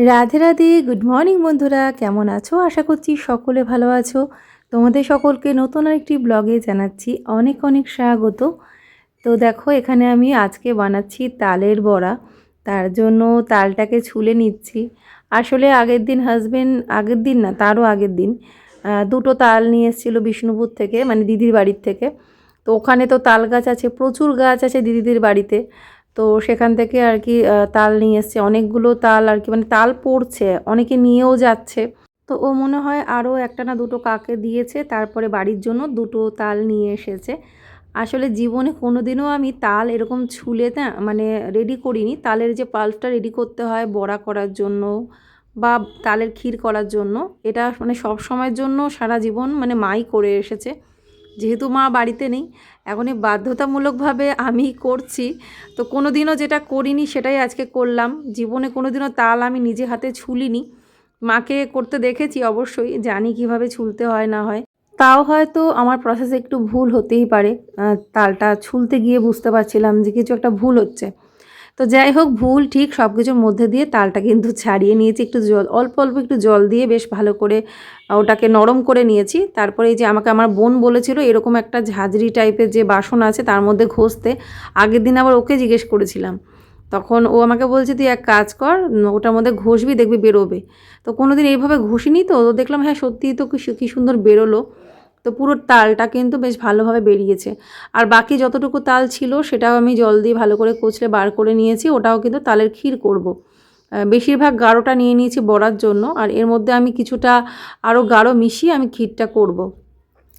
Radhe Radhe, good morning বন্ধুরা, কেমন আছো? আশা করছি সকলে ভালো আছো। তোমাদের সকলকে নতুন আরেকটি ব্লগে জানাচ্ছি অনেক অনেক স্বাগত। তো দেখো, এখানে আমি আজকে বানাচ্ছি তালের বড়া। তার জন্য তালটাকে ছুলে নিচ্ছি। আসলে আগের দিন হাজবেন্ড, আগের দিন না তারও আগের দিন, দুটো তাল নিয়ে এসেছিলো বিষ্ণুপুর থেকে, মানে দিদির বাড়ির থেকে। তো ওখানে তো তাল গাছ আছে, প্রচুর গাছ আছে দিদিদের বাড়িতে। তো সেখান থেকে আর কি তাল নিয়ে এসছে অনেকগুলো তাল আর কি, মানে তাল পড়ছে, অনেকে নিয়েও যাচ্ছে। তো ও মনে হয় আরও একটা না দুটো কাকে দিয়েছে, তারপরে বাড়ির জন্য দুটো তাল নিয়ে এসেছে। আসলে জীবনে কোনোদিনও আমি তাল এরকম ছুলে না মানে রেডি করিনি। তালের যে পাল্পটা রেডি করতে হয় বড়া করার জন্য বা তালের ক্ষীর করার জন্য, এটা মানে সব সময়ের জন্য সারা জীবন মানে মাই করে এসেছে। যেহেতু মা বাড়িতে নেই, এখন এই বাধ্যতামূলকভাবে আমি করছি। তো কোনো দিনও যেটা করিনি সেটাই আজকে করলাম। জীবনে কোনো দিনও তাল আমি নিজে হাতে ছুলিনি। মাকে করতে দেখেছি অবশ্যই, জানি কিভাবে ছুলতে হয় না হয়। তাও হয়তো আমার প্রসেসে একটু ভুল হতেই পারে। তালটা ছুলতে গিয়ে বুঝতে পারছিলাম যে কিছু একটা ভুল হচ্ছে। তো যাই হোক, ভুল ঠিক সব কিছুর মধ্যে দিয়ে তালটা কিন্তু ছাড়িয়ে নিয়েছি। একটু জল, অল্প অল্প একটু জল দিয়ে বেশ ভালো করে ওটাকে নরম করে নিয়েছি। তারপরে এই যে আমাকে আমার বোন বলেছিল এরকম একটা ঝাঁঝরি টাইপের যে বাসন আছে তার মধ্যে ঘষতে। আগের দিন আবার ওকে জিজ্ঞেস করেছিলাম, তখন ও আমাকে বলছে তুই এক কাজ কর, ওটার মধ্যে ঘষবি দেখবি বেরোবে। তো কোনো দিন এইভাবে ঘষিনি, তো দেখলাম হ্যাঁ সত্যিই তো কী সুন্দর বেরোলো। তো পুরো তালটা কিন্তু বেশ ভালোভাবে বেরিয়েছে। আর বাকি যতটুকু তাল ছিল সেটাও আমি জল দিয়ে ভালো করে কচলে বার করে নিয়েছি। ওটাও কিন্তু তালের ক্ষীর করব। বেশিরভাগ গাঢ়টা নিয়ে নিয়েছি বড়ার জন্য, আর এর মধ্যে আমি কিছুটা আরও গাঢ় মিশিয়ে আমি ক্ষীরটা করব।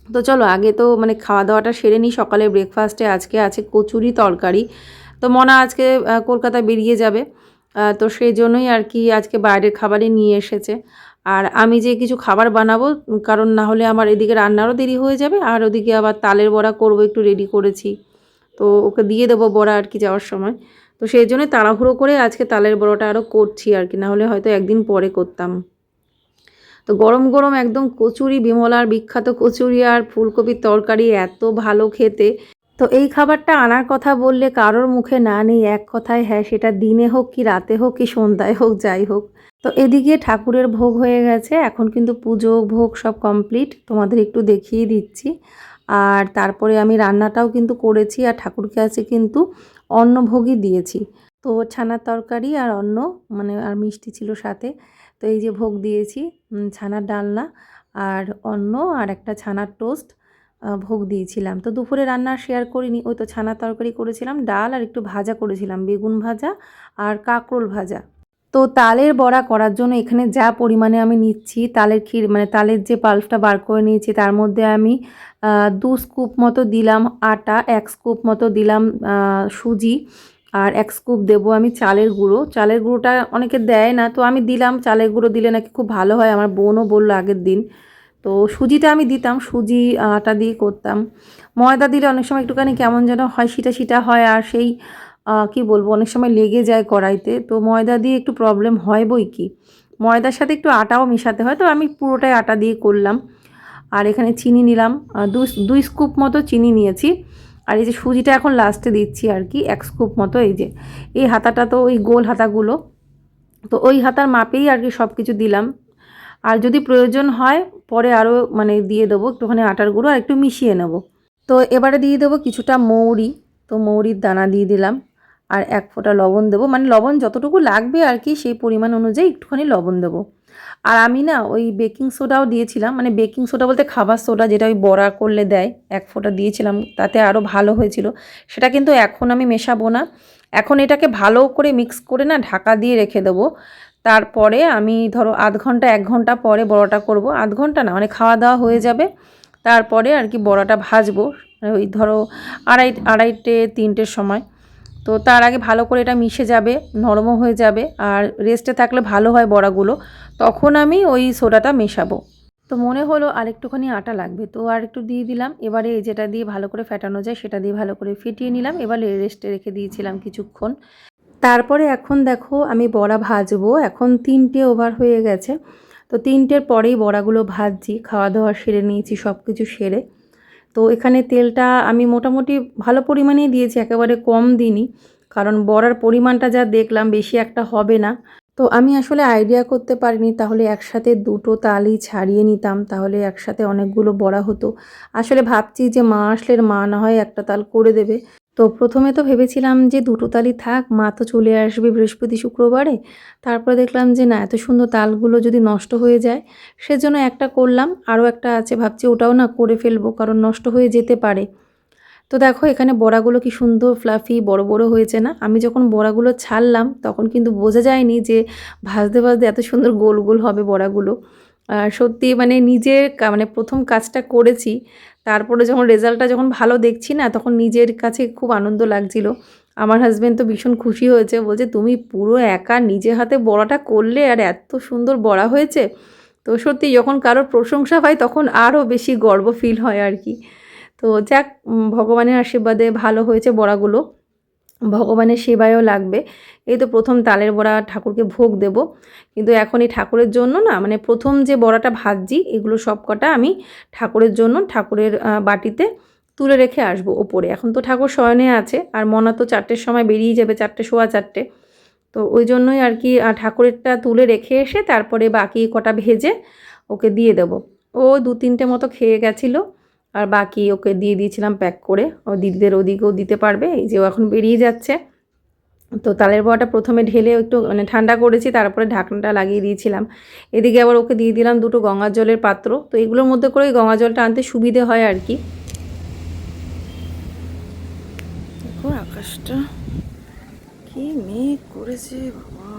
তো চলো আগে তো মানে খাওয়া দাওয়াটা সেরে নিই। সকালে ব্রেকফাস্টে আজকে আছে কচুরি তরকারি। তো মনা আজকে কলকাতা বেরিয়ে যাবে, তো সেই জন্যই আর কি আজকে বাইরের খাবারই নিয়ে এসেছে। আর আমি যে কিছু খাবার বানাবো, কারণ না হলে আমার এদিকে রান্নারও দেরি হয়ে যাবে, আর ওদিকে আবার তালের বড়া করব, একটু রেডি করেছি। তো ওকে দিয়ে দেবো বড়া আর কি যাওয়ার সময়। তো সেই জন্যই তাড়াহুড়ো করে আজকে তালের বড়াটা আরও করছি আর কি, নাহলে হয়তো একদিন পরে করতাম। তো গরম গরম একদম কচুরি, বিমলার বিখ্যাত কচুরি আর ফুলকপির তরকারি, এত ভালো খেতে। তো এই খাবারটা আনার কথা বললে কারোর মুখে না নেই এক কথায় হ্যাঁ, সেটা দিনে হোক কি রাতে হোক কি সন্ধ্যায় হোক যাই হোক। তো এদিকে ঠাকুরের ভোগ হয়ে গেছে, এখন কিন্তু পুজো ভোগ সব কমপ্লিট, তোমাদের একটু দেখিয়ে দিচ্ছি। আর তারপরে আমি রান্নাটাও কিন্তু করেছি, আর ঠাকুরকে আছে কিন্তু অন্নভোগই দিয়েছি। তো ছানার তরকারি আর অন্ন, মানে আর মিষ্টি ছিল সাথে। তো এই যে ভোগ দিয়েছি, ছানার ডালনা আর অন্ন আর একটা ছানার টোস্ট ভোগ দিয়েছিলাম। তো দুপুরে রান্না শেয়ার করিনি, ওই তো ছানার তরকারি করেছিলাম, ডাল আর একটু ভাজা করেছিলাম, বেগুন ভাজা আর কাঁকরোল ভাজা। তো তালের বড়া করার জন্য এখানে যা পরিমাণে আমি নিচ্ছি, তালের ক্ষীর মানে তালের যে পাল্পটা বার করে নিয়েছি তার মধ্যে আমি 2 স্কুপ মতো দিলাম আটা, 1 স্কুপ মতো দিলাম সুজি, আর 1 স্কুপ দেবো আমি চালের গুঁড়ো। চালের গুঁড়োটা অনেকে দেয় না, তো আমি দিলাম। চালের গুঁড়ো দিলে নাকি খুব ভালো হয়, আমার বোনও বললো আগের দিন। তো সুজিটা আমি দিতাম, সুজি আটা দিয়ে করতাম। ময়দা দিলে অনেক সময় একটুখানি কেমন যেন হয়, শিটা শিটা হয়, আর সেই কি বলবো, অনেক সময় লেগে যায় কড়াইতে। তো ময়দা দিয়ে একটু প্রবলেম হয় বই কি, ময়দার সাথে একটু আটাও মেশাতে হয়। তো আমি পুরোটাই আটা দিয়ে করলাম। আর এখানে চিনি নিলাম, দুই স্কুপ মতো চিনি নিয়েছি। আর এই যে সুজিটা এখন লাস্টে দিচ্ছি আর কি, 1 স্কুপ মতো। এই যে এই হাতাটা তো ওই গোল হাতাগুলো, তো ওই হাতার মাপেই আর কি সব কিছু দিলাম। আর যদি প্রয়োজন হয় পরে আরও মানে দিয়ে দেবো একটুখানি আটার গুঁড়ো, আর একটু মিশিয়ে নেব। তো এবারে দিয়ে দেবো কিছুটা মৌরি। তো মৌরির দানা দিয়ে দিলাম, আর 1 ফোঁটা লবণ দেবো, মানে লবণ যতটুকু লাগবে আর কি সেই পরিমাণ অনুযায়ী একটুখানি লবণ দেবো। আর আমি না ওই বেকিং সোডাও দিয়েছিলাম, মানে বেকিং সোডা বলতে খাবার সোডা, যেটা ওই বড়া করলে দেয়, 1 ফোঁটা দিয়েছিলাম, তাতে আরও ভালো হয়েছিল। সেটা কিন্তু এখন আমি মেশাবো না। এখন এটাকে ভালো করে মিক্স করে না ঢাকা দিয়ে রেখে দেবো। তারপরে আমি ধরো আধ ঘন্টা 1 ঘন্টা পরে বড়াটা করব। আধ ঘন্টা না, মানে খাওয়া দাওয়া হয়ে যাবে তারপরে আর কি বড়াটা ভাজবো, ওই ধরো আড়াইটে 3টের সময়। তো তার আগে ভালো করে এটা মিশে যাবে, নরমও হয়ে যাবে, আর রেস্টে থাকলে ভালো হয় বড়াগুলো। তখন আমি ওই সোডাটা মেশাবো। তো মনে হলো আর একটুখানি আটা লাগবে, তো আর একটু দিয়ে দিলাম। এবারে যেটা দিয়ে ভালো করে ফেটানো যায় সেটা দিয়ে ভালো করে ফেটিয়ে নিলাম। এবারে রেস্টে রেখে দিয়েছিলাম কিছুক্ষণ। তারপরে এখন দেখো আমি বড়া ভাজবো। এখন 3টে ওভার হয়ে গেছে। তো 3টের পরেই বড়াগুলো ভাজছি, খাওয়া দাওয়া সেরে নিয়েছি সব কিছু সেরে। তো এখানে তেলটা আমি মোটামুটি ভালো পরিমাণেই দিয়েছি, একেবারে কম দিইনি, কারণ বড়ার পরিমাণটা যা দেখলাম বেশি একটা হবে না। তো আমি আসলে আইডিয়া করতে পারিনি, তাহলে একসাথে দুটো তালই ছাড়িয়ে নিতাম, তাহলে একসাথে অনেকগুলো বড়া হতো। আসলে ভাবছি যে মা আসলে মা না হয় একটা তাল করে দেবে। তো প্রথমে তো ভেবেছিলাম যে দুটো তালই থাক, মা তো চলে আসবে বৃহস্পতি শুক্রবারে। তারপরে দেখলাম যে না, এত সুন্দর তালগুলো যদি নষ্ট হয়ে যায়, সেজন্য একটা করলাম। আরও একটা আছে, ভাবছি ওটাও না করে ফেলবো, কারণ নষ্ট হয়ে যেতে পারে। তো দেখো এখানে বড়াগুলো কি সুন্দর ফ্লাফি বড় বড় হয়েছে না? আমি যখন বড়াগুলো ছাড়লাম তখন কিন্তু বোঝা যায়নি যে ভাজতে ভাজতে এত সুন্দর গোল গোল হবে বড়াগুলো। সত্যি মানে নিজের মানে প্রথম কাজটা করেছি, তারপরে যখন রেজাল্টটা যখন ভালো দেখছি না, তখন নিজের কাছে খুব আনন্দ লাগছিল। আমার হাজব্যান্ড তো ভীষণ খুশি হয়েছে, বলছে তুমি পুরো একা নিজে হাতে বড়াটা করলে আর এত সুন্দর বড়া হয়েছে। তো সত্যি যখন কারোর প্রশংসা পাই তখন আরও বেশি গর্ব ফিল হয় আর কি। তো যাক, ভগবানের আশীর্বাদে ভালো হয়েছে বড়াগুলো, ভগবানের সেবায়ও লাগবে। এই তো প্রথম তালের বড়া ঠাকুরকে ভোগ দেব, কিন্তু এখন এই ঠাকুরের জন্য না, মানে প্রথম যে বড়াটা ভাজছি এগুলো সব কটা আমি ঠাকুরের জন্য ঠাকুরের বাটিতে তুলে রেখে আসবো ওপরে। এখন তো ঠাকুর শয়নে আছে, আর মনা তো 4টের সময় বেরিয়ে যাবে, 4টে সোয়া 4টে। তো ওই জন্যই আর কি ঠাকুরেরটা তুলে রেখে এসে তারপরে বাকি কটা ভেজে ওকে দিয়ে দেবো। ও 2-3টে মতো খেয়ে গেছিলো, আর বাকি ওকে দিয়ে দিয়েছিলাম প্যাক করে। ও দিদিদের ওদিকেও দিতে পারবে, এই যে ও এখন বেরিয়ে যাচ্ছে। তো তালের বড়াটা প্রথমে ঢেলে একটু মানে ঠান্ডা করেছি, তারপরে ঢাকনাটা লাগিয়ে দিয়েছিলাম। এদিকে আবার ওকে দিয়ে দিলাম 2টো গঙ্গার জলের পাত্র, তো এগুলোর মধ্যে করে গঙ্গা জলটা আনতে সুবিধে হয় আর কি। দেখো আকাশটা কি মেঘ করেছে বাবা,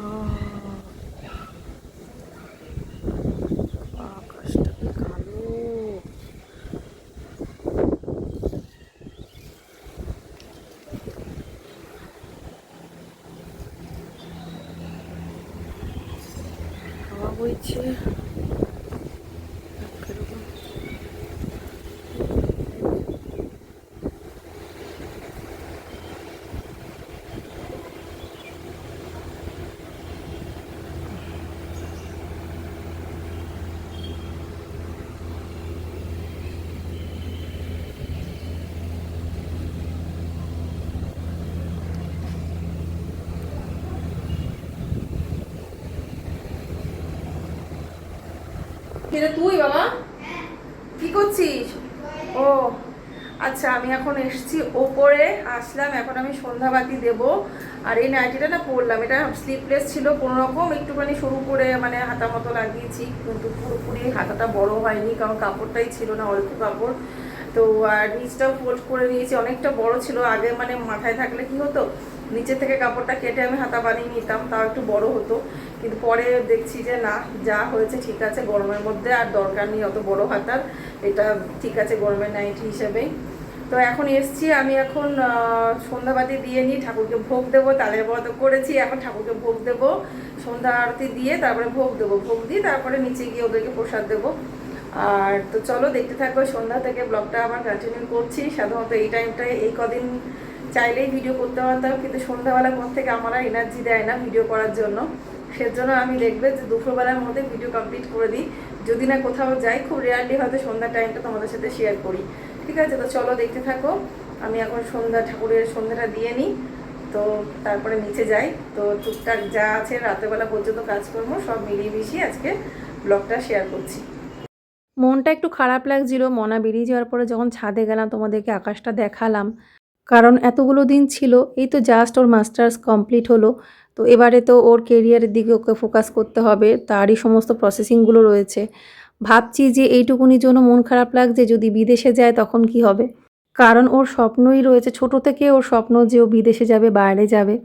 আকাশটা কি কালো। হাওয়া বইছে। এটা তুই বাবা কি করছিস? ও আচ্ছা, আমি এখন এসেছি ওপরে, আসলাম এখন আমি সন্ধ্যাবাতি দেব। আর এই নাইটিটা না পরলাম, এটা স্লিপলেস ছিল, কোনো রকম একটুখানি শুরু করে মানে হাতা মতো লাগিয়েছি, কিন্তু পুরোপুরি হাতাটা বড় হয়নি, কারণ কাপড়টাই ছিল না, অল্প কাপড়। তো আর নিচটাও ফোল্ড করে নিয়েছি, অনেকটা বড় ছিল আগে, মানে মাথায় থাকলে কি হতো, নিচে থেকে কাপড়টা কেটে আমি হাতা বানিয়ে নিতাম, তাও একটু বড় হতো। কিন্তু পরে দেখছি যে না, যা হয়েছে ঠিক আছে, গরমের মধ্যে আর দরকার নেই অত বড় হাতার, এটা ঠিক আছে গরমের নাইটি হিসেবেই। তো এখন এসছি আমি, এখন সন্ধ্যাবাতি দিয়ে নিই, ঠাকুরকে ভোগ দেবো। তালের বড়া তো করেছি, এখন ঠাকুরকে ভোগ দেবো, সন্ধ্যা আরতি দিয়ে তারপরে ভোগ দেবো, ভোগ দিয়ে তারপরে নিচে গিয়ে ওদেরকে প্রসাদ দেবো। আর তো চলো দেখতে থাকো, সন্ধ্যা থেকে ব্লগটা আবার কন্টিনিউ করছি। সাধারণত এই টাইমটায় এই কদিন চাইলেই ভিডিও করতে পারতাম, কিন্তু সন্ধ্যাবেলার পর থেকে আমার আর এনার্জি দেয় না ভিডিও করার জন্য। সেজন্য আমি দেখবে যে দুপুরবেলার মধ্যে ভিডিও কমপ্লিট করে দিই, যদি না কোথাও যাই, খুব রেয়ারলি হয়তো সন্ধ্যা টাইমটা তোমাদের সাথে শেয়ার করি। ঠিক আছে, তো চলো দেখতে থাকো। আমি এখন ঠাকুরের সন্ধ্যাটা দিয়ে নিই, তো তারপরে নিচে যাই। তো টুকটাক যা আছে রাতেরবেলা পর্যন্ত কাজকর্ম সব মিলিয়ে মিশিয়ে আজকে ব্লগটা শেয়ার করছি। মনটা একটু খারাপ লাগছিল মনা বেরিয়ে যাওয়ার পরে, যখন ছাদে গেলাম তোমাদেরকে আকাশটা দেখালাম, কারণ এতগুলো দিন ছিল, এই তো জাস্ট ওর মাস্টার্স কমপ্লিট হলো। তো এবারে তো ওর কেরিয়ারের দিকে ওকে ফোকাস করতে হবে, তারই সমস্ত প্রসেসিংগুলো রয়েছে। ভাবছি যে এইটুকুনির জন্য মন খারাপ লাগছে, যদি বিদেশে যায় তখন কি হবে, কারণ ওর স্বপ্নই রয়েছে, ছোট থেকে ওর স্বপ্ন যে ও বিদেশে যাবে, বাইরে যাবে।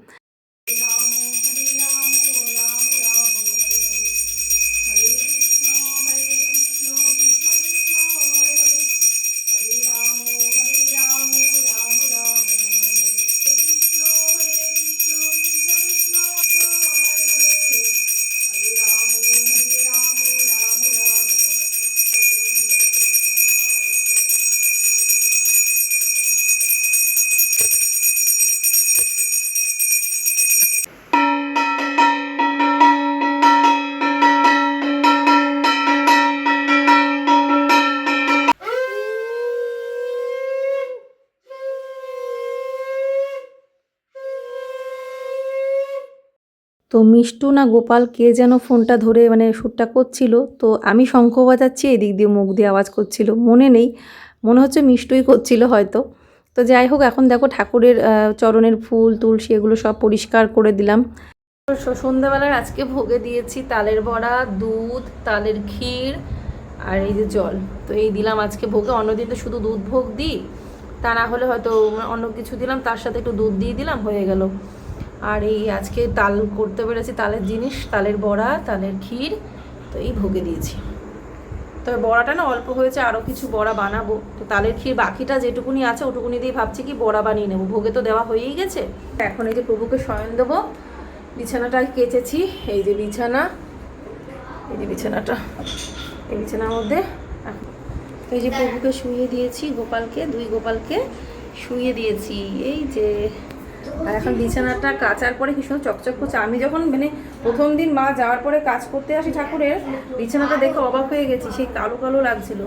তো মিষ্টু না গোপাল কে যেন ফোনটা ধরে মানে শ্যুটটা করছিল, তো আমি শঙ্খ বাজাচ্ছি, এদিক দিয়ে মুখ দিয়ে আওয়াজ করছিল, মনে নেই, মনে হচ্ছে মিষ্টুই করছিল হয়তো। তো যাই হোক, এখন দেখো ঠাকুরের চরণের ফুল তুলসী এগুলো সব পরিষ্কার করে দিলাম। সন্ধ্যাবেলার আজকে ভোগে দিয়েছি তালের বড়া, দুধ, তালের ক্ষীর আর এই যে জল। তো এই দিলাম আজকে ভোগে। অন্যদিন তো শুধু দুধ ভোগ দিই, তা না হলে হয়তো অন্য কিছু দিলাম, তার সাথে একটু দুধ দিয়ে দিলাম, হয়ে গেল। আর এই আজকে তাল করতে পেরেছি, তালের জিনিস, তালের বড়া, তালের ক্ষীর, তো এই ভোগে দিয়েছি। তবে বড়াটা না অল্প হয়েছে, আরও কিছু বড়া বানাবো। তো তালের ক্ষীর বাকিটা যেটুকুনি আছে ওটুকুনি দিয়ে ভাবছি কি বড়া বানিয়ে নেবো, ভোগে তো দেওয়া হয়েই গেছে। এখন এই যে প্রভুকে শয়ন দেবো, বিছানাটা কেচেছি, এই যে বিছানা, এই যে বিছানাটা, এই বিছানার মধ্যে এই যে প্রভুকে শুইয়ে দিয়েছি, গোপালকে, দুই গোপালকে শুইয়ে দিয়েছি, এই যে। আর এখন বিছানাটা কাচার পরে কি সুন্দর চকচক করছে। আমি যখন মানে প্রথম দিন মা যাওয়ার পরে কাজ করতে আসি ঠাকুরের, বিছানাটা দেখে অবাক হয়ে গেছি, সেই কালো কালো লাগছিল।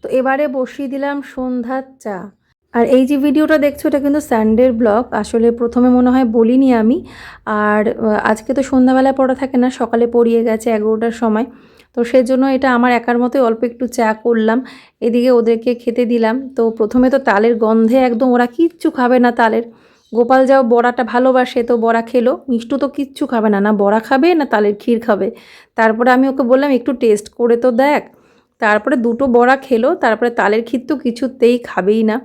তো এবারে বসিয়ে দিলাম সন্ধ্যার চা। আর এই যে ভিডিওটা দেখছো এটা কিন্তু সানডের ব্লগ, আসলে প্রথমে মনে হয় বলিনি আমি। আর আজকে তো সন্ধ্যাবেলায় পড়া থাকে না, সকালে পড়িয়ে গেছে 11টার সময়। তো সেজন্য এটা আমার একার মতোই অল্প একটু চা করলাম, এদিকে ওদেরকে খেতে দিলাম। তো প্রথমে তো তালের গন্ধে একদম ওরা কিচ্ছু খাবে না তালের। গোপাল যাও বড়াটা ভালোবাসে, তো বড়া খেলো। মিষ্টু তো কিচ্ছু খাবে না, না বড়া খাবে না তালের ক্ষীর খাবে। তারপরে আমি ওকে বললাম একটু টেস্ট করে তো দেখ। তারপরে দুটো বড়া খেলো, তারপরে তালের ক্ষীর তো কিছুতেই খাবেই না।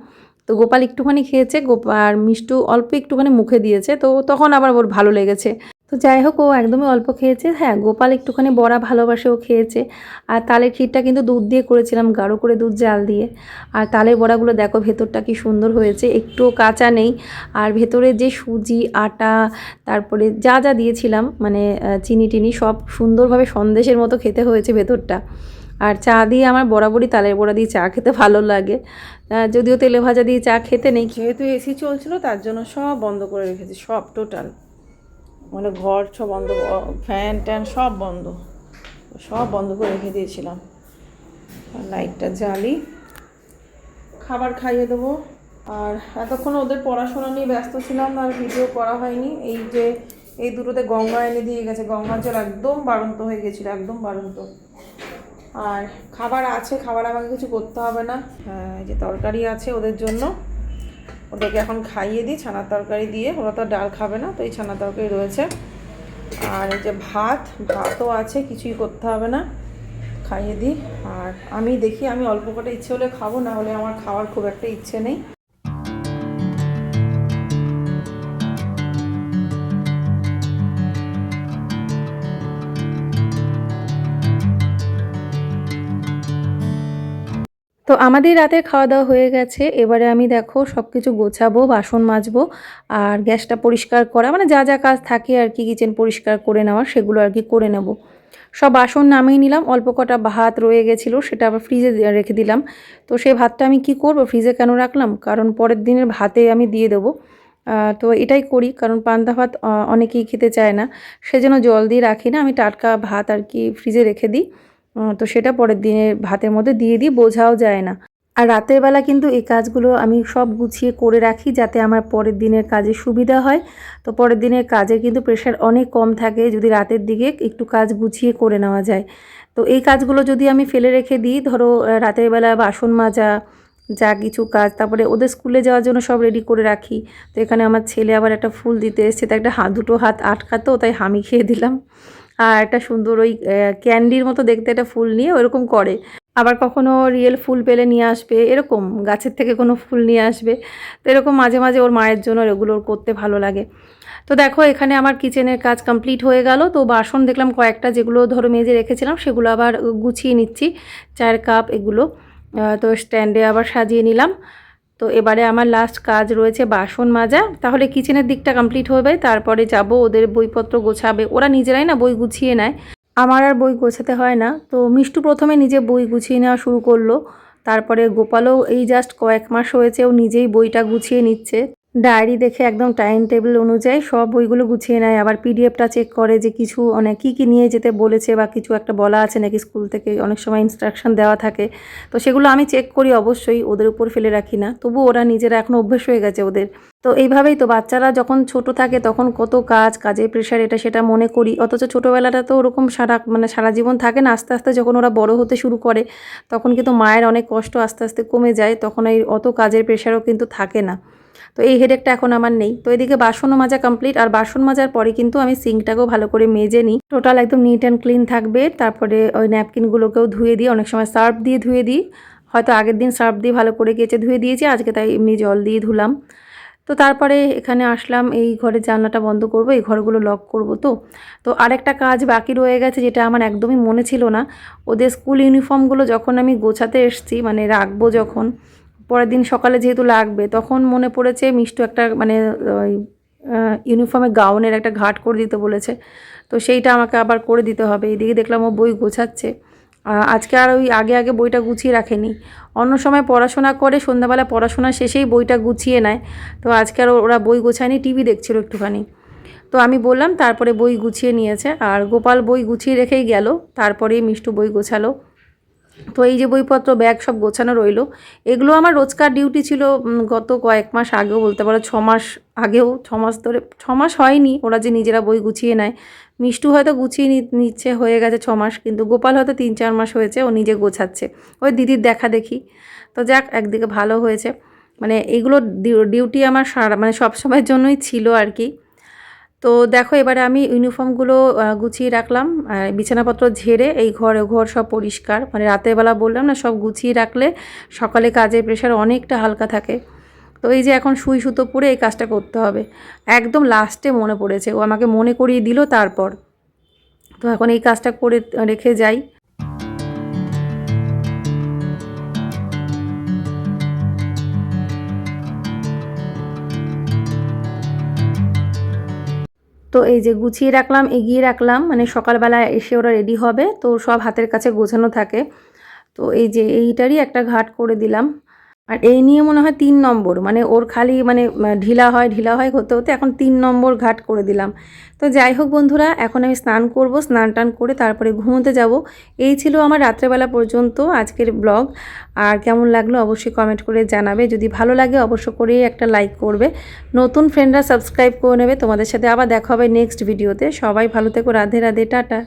তো গোপাল একটুখানি খেয়েছে, আর মিষ্টু অল্প একটুখানি মুখে দিয়েছে, তো তখন আবার ওর ভালো লেগেছে। তো যাই হোক, ও একদমই অল্প খেয়েছে। হ্যাঁ, গোপাল একটুখানি বড়া ভালোবাসে, ও খেয়েছে। আর তালের ক্ষীরটা কিন্তু দুধ দিয়ে করেছিলাম, গাঢ় করে দুধ জাল দিয়ে। আর তালের বড়াগুলো দেখো ভেতরটা কি সুন্দর হয়েছে, একটুও কাঁচা নেই। আর ভেতরে যে সুজি, আটা, তারপরে যা যা দিয়েছিলাম মানে চিনি টিনি সব সুন্দরভাবে সন্দেশের মতো খেতে হয়েছে ভেতরটা। আর চা দিয়ে আমার বরাবরই তালের বড়া দিয়ে চা খেতে ভালো লাগে, যদিও তেলে ভাজা দিয়ে চা খেতে নেই। যেহেতু এসি চলছিল তার জন্য সব বন্ধ করে রেখেছি, সব টোটাল, মানে ঘর সব বন্ধ, ফ্যান ট্যান সব বন্ধ, সব বন্ধ করে রেখে দিয়েছিলাম। লাইটটা জ্বালি, খাবার খাইয়ে দেবো। আর এতক্ষণ ওদের পড়াশোনা নিয়ে ব্যস্ত ছিলাম, আর ভিডিও করা হয়নি। এই যে এই দুটোতে গঙ্গা এনে দিয়ে গেছে, গঙ্গার জল একদম বাড়ন্ত হয়ে গেছিলো, একদম বাড়ন্ত। আর খাবার আছে, খাবার আমাকে কিছু করতে হবে না। হ্যাঁ, এই যে তরকারি আছে ওদের জন্য, ওদেরকে এখন খাইয়ে দিই ছানার তরকারি দিয়ে। ওরা তো ডাল খাবে না, তো এই ছানার তরকারি রয়েছে। আর এই যে ভাতও আছে, কিছুই করতে হবে না, খাইয়ে দিই। আর আমি দেখি, আমি অল্প কটা ইচ্ছে হলে খাবো, না হলে আমার খাওয়ার খুব একটা ইচ্ছে নেই। তো আমাদের রাতের খাওয়া দাওয়া হয়ে গেছে। এবারে আমি দেখো সব কিছু গোছাবো, বাসন মাজবো, আর গ্যাসটা পরিষ্কার করা, মানে যা যা কাজ থাকে আর কি, কিচেন পরিষ্কার করে নেওয়া, সেগুলো আর কি করে নেব। সব বাসন নামিয়ে নিলাম, অল্প কটা ভাত রয়ে গেছিলো, সেটা আবার ফ্রিজে রেখে দিলাম। তো সেই ভাতটা আমি কি করব, ফ্রিজে কেন রাখলাম, কারণ পরের দিনের ভাতে আমি দিয়ে দেবো। তো এটাই করি, কারণ পান্তা ভাত অনেকেই খেতে চায় না, সেজন্য জল দিয়ে রাখি না, আমি টাটকা ভাত আর কি ফ্রিজে রেখে দিই। তো সেটা পরের দিনের ভাতের মধ্যে দিয়ে দিই, বোঝাও যায় না। আর রাতের বেলা কিন্তু এই কাজগুলো আমি সব গুছিয়ে করে রাখি, যাতে আমার পরের দিনের কাজে সুবিধা হয়। তো পরের দিনের কাজে কিন্তু প্রেশার অনেক কম থাকে যদি রাতের দিকে একটু কাজ গুছিয়ে করে নেওয়া যায়। তো এই কাজগুলো যদি আমি ফেলে রেখে দিই, ধরো রাতের বেলা বাসন মাজা, যা কিছু কাজ, তারপরে ওদের স্কুলে যাওয়ার জন্য সব রেডি করে রাখি। তো এখানে আমার ছেলে আবার একটা ফুল দিতে এসছে, তাই একটা দুটো হাত আটকাতো, তাই হামি খেয়ে দিলাম। আর একটা সুন্দর ওই ক্যান্ডির মতো দেখতে একটা ফুল নিয়ে ওরকম করে। আবার কখনো রিয়েল ফুল পেলে নিয়ে আসবে, এরকম গাছের থেকে কোনো ফুল নিয়ে আসবে। তো এরকম মাঝে মাঝে ওর মায়ের জন্য এগুলো করতে ভালো লাগে। তো দেখো এখানে আমার কিচেনের কাজ কমপ্লিট হয়ে গেল। তো বাসন দেখলাম কয়েকটা, যেগুলো ধরো মেজে রেখেছিলাম সেগুলো আবার গুছিয়ে নিচ্ছি, চায়ের কাপ এগুলো। তো স্ট্যান্ডে আবার সাজিয়ে নিলাম। তো এবারে আমার লাস্ট কাজ রয়েছে বাসন মাজা, তাহলে কিচেনের দিকটা কমপ্লিট হবে। তারপরে যাব, ওদের বইপত্র গোছাবে, ওরা নিজেরাই না বই গুছিয়ে নেয়, আমার আর বই গোছাতে হয় না। তো মিষ্টু প্রথমে নিজে বই গুছিয়ে নেওয়া শুরু করলো, তারপরে গোপালও এই জাস্ট কয়েক মাস হয়েছে ও নিজেই বইটা গুছিয়ে নিচ্ছে। ডায়েরি দেখে একদম টাইম টেবিল অনুযায়ী সব বইগুলো গুছিয়ে নেয়। আবার পিডিএফটা চেক করে যে কিছু অনেক কী নিয়ে যেতে বলেছে বা কিছু একটা বলা আছে নাকি স্কুল থেকে, অনেক সময় ইনস্ট্রাকশন দেওয়া থাকে। তো সেগুলো আমি চেক করি অবশ্যই, ওদের উপর ফেলে রাখি না। তবু ওরা নিজেরা এখন অভ্যেস হয়ে গেছে ওদের। তো এইভাবেই তো বাচ্চারা যখন ছোট থাকে তখন কত কাজের প্রেশার এটা সেটা মনে করি, অথচ ছোটোবেলাটা তো ওরকম সারা জীবন থাকে না। আস্তে আস্তে যখন ওরা বড় হতে শুরু করে তখন কিন্তু মায়ের অনেক কষ্ট আস্তে আস্তে কমে যায়, তখন এই অত কাজের প্রেশারও কিন্তু থাকে না। তো এই হেডেকটা এখন আমার নেই। তো এদিকে বাসনও মাজা কমপ্লিট, আর বাসন মাজার পরে কিন্তু আমি সিঙ্কটাকেও ভালো করে মেজে নিই, টোটাল একদম নিট অ্যান্ড ক্লিন থাকবে। তারপরে ওই ন্যাপকিনগুলোকেও ধুয়ে দিই, অনেক সময় সার্ফ দিয়ে ধুয়ে দিই, হয়তো আগের দিন সার্ফ দিয়ে ভালো করে কেচে ধুয়ে দিয়েছি, আজকে তাই এমনি জল দিয়ে ধুলাম। তো তারপরে এখানে আসলাম, এই ঘরের জানলাটা বন্ধ করব, এই ঘরগুলো লক করব। তো আরেকটা কাজ বাকি রয়ে গেছে যেটা আমার একদমই মনে ছিল না। ওদের স্কুল ইউনিফর্মগুলো যখন আমি গোছাতে এসেছি, মানে রাখবো যখন, পরের দিন সকালে যেহেতু লাগবে, তখন মনে পড়েছে মিষ্টু একটা মানে ওই ইউনিফর্মের গাউনের একটা ঘাট করে দিতে বলেছে। তো সেইটা আমাকে আবার করে দিতে হবে। এইদিকে দেখলাম ও বই গোছাচ্ছে। আজকে আর ওই আগে বইটা গুছিয়ে রাখেনি। অন্য সময় পড়াশোনা করে, সন্ধ্যাবেলা পড়াশোনা শেষেই বইটা গুছিয়ে নেয়। তো আজকে আর ওরা বই গোছায়নি, টিভি দেখছিল একটুখানি। তো আমি বললাম, তারপরে বই গুছিয়ে নিয়েছে। আর গোপাল বই গুছিয়ে রেখেই গেল, তারপরেই মিষ্টু বই গোছালো। তো এই যে বইপত্র ব্যাগ সব গোছানো রইলো। এগুলো আমার রোজকার ডিউটি ছিল গত কয়েক মাস আগেও, বলতে পারো 6 মাস আগেও। 6 মাস ধরে, 6 মাস হয়নি ওরা যে নিজেরা বই গুছিয়ে নেয়। মিষ্টু হয়তো গুছিয়ে নিচ্ছে, হয়ে গেছে 6 মাস, কিন্তু গোপাল হয়তো 3-4 মাস হয়েছে ও নিজে গোছাচ্ছে, ওই দিদির দেখা দেখি। তো যাক, একদিকে ভালো হয়েছে, মানে এইগুলো ডিউটি আমার মানে সব সময়ের জন্যই ছিল আর কি। তো দেখো, এবারে আমি ইউনিফর্মগুলো গুছিয়ে রাখলাম, বিছানাপত্র ঝেড়ে এই ঘর সব পরিষ্কার, মানে রাতের বেলা বললাম না, সব গুছিয়ে রাখলে সকালে কাজের প্রেশার অনেকটা হালকা থাকে। তো এই যে এখন সুতো পরে এই কাজটা করতে হবে, একদম লাস্টে মনে পড়েছে, ও আমাকে মনে করিয়ে দিল তারপর। তো এখন এই কাজটা করে রেখে যাই। তো এই যে গুছিয়ে রাখলাম, এগিয়ে রাখলাম, মানে সকালবেলা এসে ওরা রেডি হবে, তো সব হাতের কাছে গোছানো থাকে। তো এই যে এইটারই একটা ঘাট করে দিলাম। আর এই নিয়ে মনে হয় 3 নম্বর, মানে ওর খালি মানে ঢিলা হয় হতে হতে এখন 3 নম্বর ঘাট করে দিলাম। তো যাই হোক বন্ধুরা, এখন আমি স্নান করব, স্নান টান করে তারপরে ঘুমোতে যাব। এই ছিল আমার রাত্রেবেলা পর্যন্ত আজকের ব্লগ। আর কেমন লাগলো অবশ্যই কমেন্ট করে জানাবে, যদি ভালো লাগে অবশ্য করেই একটা লাইক করবে, নতুন ফ্রেন্ডরা সাবস্ক্রাইব করে নেবে। তোমাদের সাথে আবার দেখা হবে নেক্সট ভিডিওতে। সবাই ভালো থেকো, রাধে রাধে, টাটা।